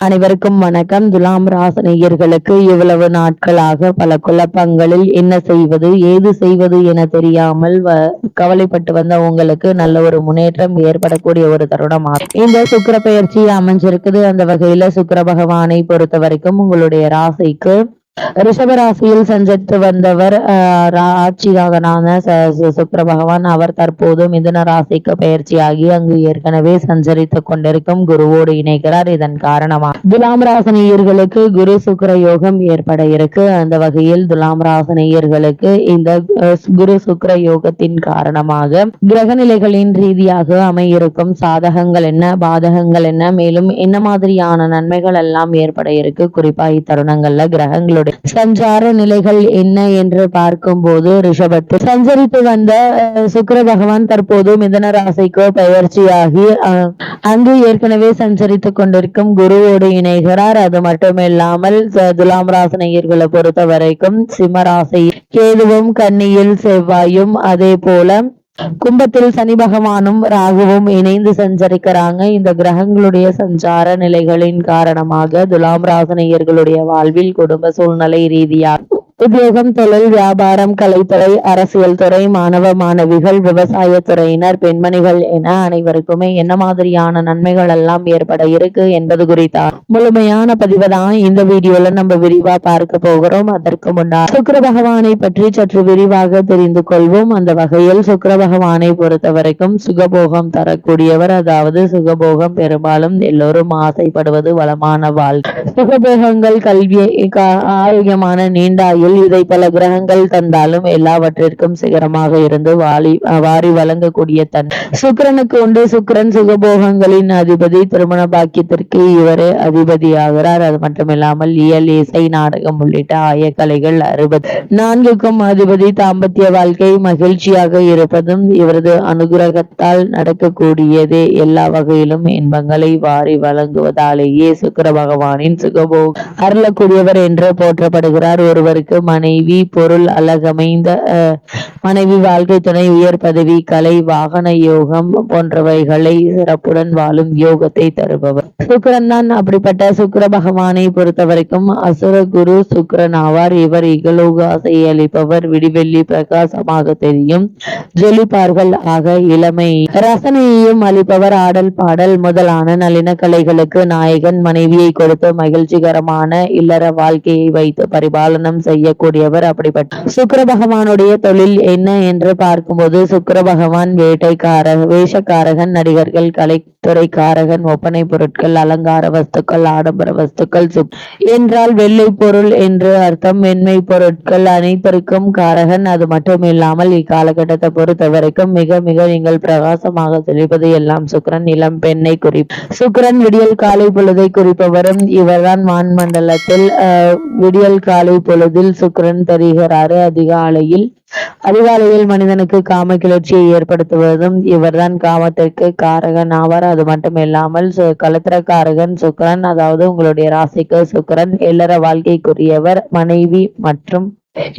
அனைவருக்கும் வணக்கம். துலாம் ராசினியர்களுக்கு இவ்வளவு நாட்களாக பல குழப்பங்களில் என்ன செய்வது ஏது செய்வது என தெரியாமல் கவலைப்பட்டு வந்த உங்களுக்கு நல்ல ஒரு முன்னேற்றம் ஏற்படக்கூடிய ஒரு தருணமாகும் இந்த சுக்கிர பெயர்ச்சி அமைஞ்சிருக்குது. அந்த வகையில சுக்கிர பகவானை பொறுத்த வரைக்கும் உங்களுடைய ராசிக்கு ரிஷபராசியில் சஞ்சரித்து வந்தவர் ஆட்சியாகனான சுக்கிர பகவான் அவர் தற்போது மிதுன ராசிக்கு பயிற்சியாகி அங்கு ஏற்கனவே சஞ்சரித்து கொண்டிருக்கும் குருவோடு இணைக்கிறார். இதன் காரணமாக துலாம் ராசினியர்களுக்கு குரு சுக்கிர யோகம் ஏற்பட இருக்கு. அந்த வகையில் துலாம் ராசினியர்களுக்கு இந்த குரு சுக்கிர யோகத்தின் காரணமாக கிரக நிலைகளின் ரீதியாக அமையிருக்கும் சாதகங்கள் என்ன பாதகங்கள் என்ன மேலும் என்ன மாதிரியான நன்மைகள் எல்லாம் ஏற்பட இருக்கு. குறிப்பா இத்தருணங்கள்ல கிரகங்களுடைய சஞ்சார நிலைகள் என்ன என்று பார்க்கும் போது ரிஷபத்தில் சஞ்சரித்து வந்த சுக்கிர பகவான் தற்போது மிதுன ராசிக்கு பயிற்சியாகி அங்கு ஏற்கனவே சஞ்சரித்துக் கொண்டிருக்கும் குருவோடு இணைகிறார். அது மட்டுமில்லாமல் துலாம் ராசினியர்களை பொறுத்த வரைக்கும் சிம்ம ராசி கேதுவும் கன்னியில் செவ்வாயும் அதே போல கும்பத்தில் சனி பகவானும் ராகுவும் இணைந்து சஞ்சரிக்கிறாங்க. இந்த கிரகங்களுடைய சஞ்சார நிலைகளின் காரணமாக துலாம் ராசினியர்களுடைய வாழ்வில் குடும்ப சூழ்நிலை ரீதியாக உத்தியோகம் தொழில் வியாபாரம் கலைத்துறை அரசியல் துறை மாணவ மாணவிகள் விவசாய துறையினர் பெண்மணிகள் என அனைவருக்குமே என்ன மாதிரியான நன்மைகள் எல்லாம் ஏற்பட இருக்கு என்பது குறித்த முழுமையான பதிவை தான் இந்த வீடியோல நம்ம விரிவா பார்க்க போகிறோம். அதற்கு முன்னால் சுக்கிர பகவானை பற்றி சற்று விரிவாக தெரிந்து கொள்வோம். அந்த வகையில் சுக்கிர பகவானை பொறுத்த வரைக்கும் சுகபோகம் தரக்கூடியவர். அதாவது சுகபோகம் பெரும்பாலும் எல்லோரும் ஆசைப்படுவது வளமான வாழ்க்கை சுகபோகங்கள் கல்வி ஆரோக்கியமான நீண்ட இதை பல கிரகங்கள் தந்தாலும் எல்லாவற்றிற்கும் சிகரமாக இருந்து வாரி வழங்கக்கூடிய தன் சுக்கிரனுக்கு உண்டு. சுக்கிரன் சுகபோகங்களின் அதிபதி. திருமண பாக்கியத்திற்கு இவரே அதிபதியாகிறார். அது மட்டுமில்லாமல் இயல் இசை நாடகம் உள்ளிட்ட ஆயக்கலைகள் 64க்கும் அதிபதி. தாம்பத்திய வாழ்க்கை மகிழ்ச்சியாக இருப்பதும் இவரது அனுகிரகத்தால் நடக்கக்கூடியதே. எல்லா வகையிலும் இன்பங்களை வாரி வழங்குவதாலேயே சுக்கிர பகவானின் சுகபோக அருளக்கூடியவர் என்று போற்றப்படுகிறார். ஒருவருக்கு மனைவி பொருள் அழகமைந்த மனைவி வாழ்க்கை துணை உயர் பதவி கலை வாகன யோகம் போன்றவைகளை சிறப்புடன் வாழும் யோகத்தை தருபவர் சுக்கிரன் தான். அப்படிப்பட்ட சுக்கிர பகவானை பொறுத்த வரைக்கும் அசுர குரு சுக்கிரன் ஆவார். இவர் இகலோக ஆசையை அளிப்பவர். விடிவெள்ளி பிரகாசமாக தெரியும் ஜொலிப்பார்கள் ஆக இளமை ரசனையையும் அளிப்பவர். ஆடல் பாடல் முதலான நளின கலைகளுக்கு நாயகன். மனைவியை கொடுத்து மகிழ்ச்சிகரமான இல்லற வாழ்க்கையை வைத்து பரிபாலனம் செய்யக்கூடியவர். அப்படிப்பட்ட சுக்கிர பகவானுடைய தொழில் என்ன என்று பார்க்கும்போது சுக்கிர பகவான் வேஷக்காரகன் நடிகர்கள் கலைத்துறைக்காரகன் ஒப்பனை பொருட்கள் அலங்கார வஸ்துக்கள் ஆடம்பர வஸ்துக்கள் என்றால் வெள்ளை பொருள் என்று அர்த்தம். வெண்மை பொருட்கள் அனைத்திற்கும் காரகன். அது மட்டும் இல்லாமல் இக்காலகட்டத்தை பொறுத்த வரைக்கும் மிக மிக நீங்கள் பிரகாசமாக செழிப்பது எல்லாம் சுக்கிரன். இளம் பெண்ணை சுக்கிரன் விடியல் காலை பொழுதை குறிப்பவரும் இவர்தான். வான் மண்டலத்தில் விடியல் காலை பொழுதில் சுக்கிரன் தருகிறாரு. அதிகாலையில் மனிதனுக்கு காம கிளர்ச்சியை ஏற்படுத்துவதும் இவர்தான். காமத்திற்கு காரகன் ஆவார். அது மட்டும் இல்லாமல் கலத்திரக்காரகன் சுக்கிரன். அதாவது உங்களுடைய ராசிக்கு சுக்கிரன் இல்லற வாழ்க்கைக்குரியவர். மனைவி மற்றும்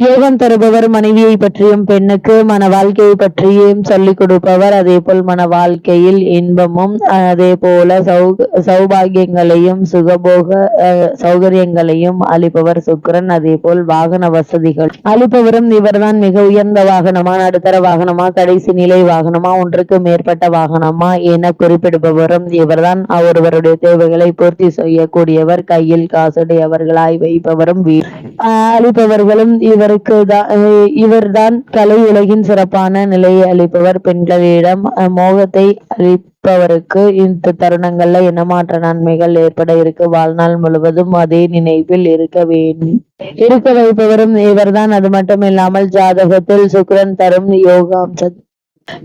யோகம் தருபவர். மனைவியை பற்றியும் பெண்ணுக்கு மன வாழ்க்கையை பற்றியும் சொல்லிக் கொடுப்பவர். அதே போல் மன வாழ்க்கையில் இன்பமும் அதே போல சௌபாகியங்களையும் சுகபோக சௌகரியங்களையும் அளிப்பவர் சுக்கிரன். அதே போல் வாகன வசதிகள் அளிப்பவரும் இவர்தான். மிக உயர்ந்த வாகனமா நடுத்தர வாகனமா கடைசி நிலை வாகனமா ஒன்றுக்கு மேற்பட்ட வாகனமா என குறிப்பிடுபவரும் இவர்தான். ஒருவருடைய தேவைகளை பூர்த்தி செய்யக்கூடியவர். கையில் காசுடையவர்களாய் வைப்பவரும் அளிப்பவர்களும் இவர்தான். கலை உலகின் சிறப்பான நிலையை அளிப்பவர். பெண்களிடம் மோகத்தை அளிப்பவருக்கு இந்த தருணங்கள்ல எண்ணமாற்ற நன்மைகள் ஏற்பட இருக்கு. வாழ்நாள் முழுவதும் அதே நினைவில் இருக்க வைப்பவரும் இவர்தான். அது மட்டும் இல்லாமல் ஜாதகத்தில் சுக்கிரன் தரும்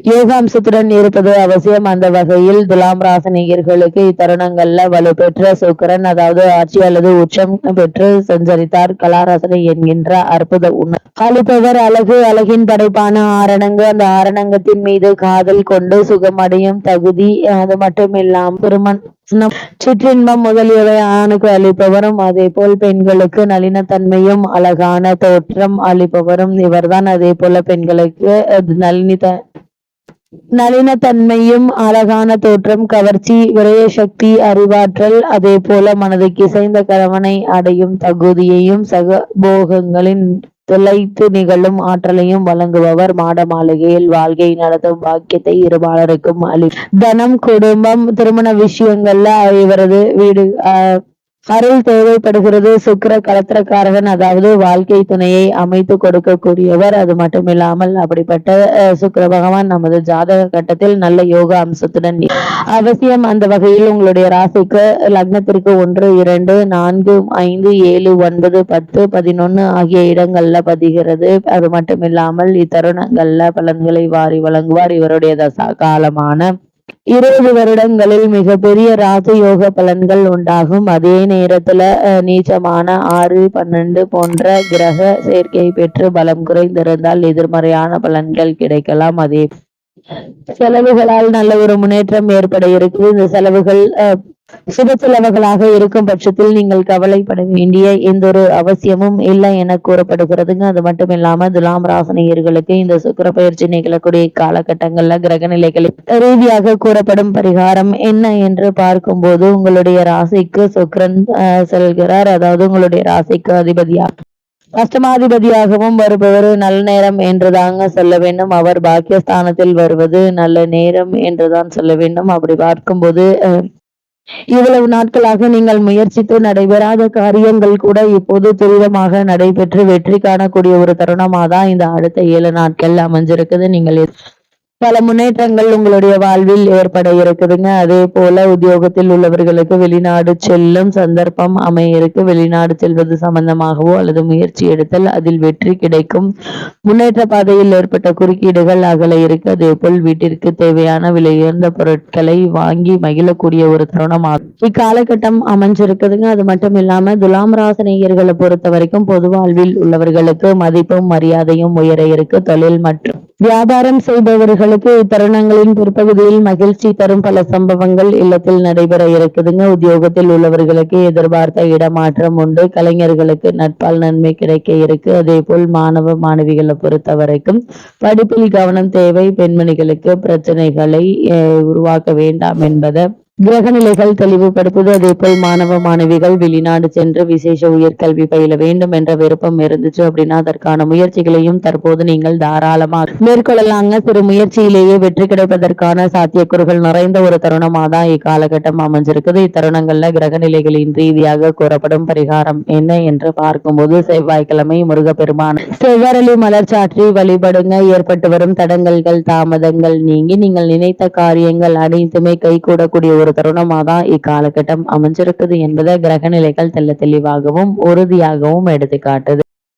யோகாம்சத்துடன் இருப்பது அவசியம். அந்த வகையில் துலாம் ராசினியர்களுக்கு இத்தருணங்கள்ல வலுப்பெற்ற சுக்கிரன் அதாவது ஆட்சி அல்லது உச்சம் பெற்று சஞ்சரித்தார். கலாரசனை என்கின்ற அற்புத அளிப்பவர். அழகின் படைப்பான ஆரணங்கு. அந்த ஆரணங்கத்தின் மீது காதல் கொண்டு சுகமடையும் தகுதி. அது மட்டும் இல்லாமல் திருமணம் சிற்றின்பம் முதலியவை ஆணுக்கு அளிப்பவரும். அதே போல் பெண்களுக்கு நளினத்தன்மையும் அழகான தோற்றம் அளிப்பவரும் இவர்தான். அதே போல பெண்களுக்கு நளினத்தன்மையும், அழகான தோற்றம், கவர்ச்சி, விரயசக்தி, அறிவாற்றல், அதே போல மனதுக்கு இசைந்த கணவனை அடையும் தகுதியையும் சகபோகங்களின் திளைத்து நிகழும் ஆற்றலையும் வழங்குபவர். மாட மாளிகையில் வாழ்க்கை நடத்தும் பாக்கியத்தை இருபாலருக்கும் தனம், குடும்பம், திருமண விஷயங்கள்ல இவரது வீடு அருள் தேவைப்படுகிறது. சுக்கிர கலத்திரக்காரகன், அதாவது வாழ்க்கை துணையை அமைத்து கொடுக்கக்கூடியவர். அது மட்டுமில்லாமல் அப்படிப்பட்ட சுக்கிர பகவான் நமது ஜாதக கட்டத்தில் நல்ல யோக அம்சத்துடன் அவசியம். அந்த வகையில் உங்களுடைய ராசிக்கு லக்னத்திற்கு 1, 2, 4, 5, 7, 9, 10, 11 ஆகிய இடங்கள்ல பதிகிறது. அது மட்டுமில்லாமல் இத்தருணங்கள்ல பலன்களை வாரி வழங்குவார். இவருடைய தசா காலமான 20 வருடங்களில் மிகப்பெரிய ராஜயோக பலன்கள் உண்டாகும். அதே நேரத்துல நீச்சமான 6, 12 போன்ற கிரக சேர்க்கை பெற்று பலம் குறைந்திருந்தால் எதிர்மறையான பலன்கள் கிடைக்கலாம். அதே செலவுகளால் நல்ல ஒரு முன்னேற்றம் ஏற்பட இருக்குது. இந்த செலவுகள் சுப செலவுகளாக இருக்கும் பட்சத்தில் நீங்கள் கவலைப்பட வேண்டிய எந்த ஒரு அவசியமும் இல்லை என கூறப்படுகிறதுங்க. அது மட்டும் இல்லாம துலாம் ராசினியர்களுக்கு இந்த சுக்கிர பயிற்சி நிகழக்கூடிய காலகட்டங்கள்ல கிரக நிலைகளில் ரீதியாக கூறப்படும் பரிகாரம் என்ன என்று பார்க்கும்போது, உங்களுடைய ராசிக்கு சுக்கிரன் செல்கிறார். அதாவது உங்களுடைய ராசிக்கு அதிபதியாக அஷ்டமாதிபதியாகவும் வருபவர் நல்ல நேரம் என்றுதாங்க சொல்ல வேண்டும். அவர் பாக்கியஸ்தானத்தில் வருவது நல்ல நேரம் என்றுதான் சொல்ல வேண்டும். அப்படி பார்க்கும்போது இவ்வளவு நாட்களாக நீங்கள் முயற்சித்து நடைபெறாத காரியங்கள் கூட இப்போது துரிதமாக நடைபெற்று வெற்றி காணக்கூடிய ஒரு தருணமாதான் இந்த அடுத்த 7 நாட்கள் அமைஞ்சிருக்குது. நீங்கள் பல முன்னேற்றங்கள் உங்களுடைய வாழ்வில் ஏற்பட இருக்குதுங்க. அதே போல உத்தியோகத்தில் உள்ளவர்களுக்கு வெளிநாடு செல்லும் சந்தர்ப்பம் அமைய இருக்கு. வெளிநாடு செல்வது சம்பந்தமாகவோ அல்லது முயற்சி எடுத்தல் அதில் வெற்றி கிடைக்கும். முன்னேற்ற பாதையில் ஏற்பட்ட குறுக்கீடுகள் அகல இருக்கு. அதே போல் வீட்டிற்கு தேவையான விலை உயர்ந்த பொருட்களை வாங்கி மகிழக்கூடிய ஒரு தருணமாகும் இக்காலகட்டம் அமைஞ்சிருக்குதுங்க. அது மட்டும் இல்லாம துலாம் ராசினியர்களை பொறுத்த வரைக்கும் பொது வாழ்வில் உள்ளவர்களுக்கு மதிப்பும் மரியாதையும் உயர இருக்கு. தொழில் மற்றும் வியாபாரம் செய்பவர்களுக்கு இத்தருணங்களின் பிற்பகுதியில் மகிழ்ச்சி தரும் பல சம்பவங்கள் இல்லத்தில் நடைபெற இருக்குதுங்க. உத்தியோகத்தில் உள்ளவர்களுக்கு எதிர்பார்த்த இடமாற்றம் உண்டு. கலைஞர்களுக்கு நட்பால் நன்மை கிடைக்க இருக்கு. அதே போல் மாணவ மாணவிகளை பொறுத்த வரைக்கும் படிப்பில் கவனம் தேவை. பெண்மணிகளுக்கு பிரச்சனைகளை உருவாக்க வேண்டாம் என்பதை கிரகநிலைகள் தெளிவுபடுத்துது. அதே போல் மாணவ மாணவிகள் வெளிநாடு சென்று விசேஷ உயர்கல்வி பயில வேண்டும் என்ற விருப்பம் இருந்துச்சு அப்படின்னா அதற்கான முயற்சிகளையும் தற்போது நீங்கள் தாராளமாக மேற்கொள்ளலாங்க. சிறு முயற்சியிலேயே வெற்றி கிடைப்பதற்கான சாத்தியக்கூறுகள் நிறைந்த ஒரு தருணமாக தான் இக்காலகட்டம் அமைஞ்சிருக்குது. இத்தருணங்கள்ல கிரகநிலைகளின் ரீதியாக கூறப்படும் பரிகாரம் என்ன என்று பார்க்கும்போது, செவ்வாய்க்கிழமை முருகப்பெருமான் செவ்வரளி மலர் சாற்றி வழிபடுங்க. ஏற்பட்டு வரும் தடங்கல்கள் தாமதங்கள் நீங்கி நீங்கள் நினைத்த காரியங்கள் அனைத்துமே கைகூடக்கூடிய ஒரு தருணமாக தான் இக்காலகட்டம் அமைஞ்சிருக்குது என்பதை கிரக நிலைகள் தெளிவாகவும் உறுதியாகவும் எடுத்துக்காட்டுது.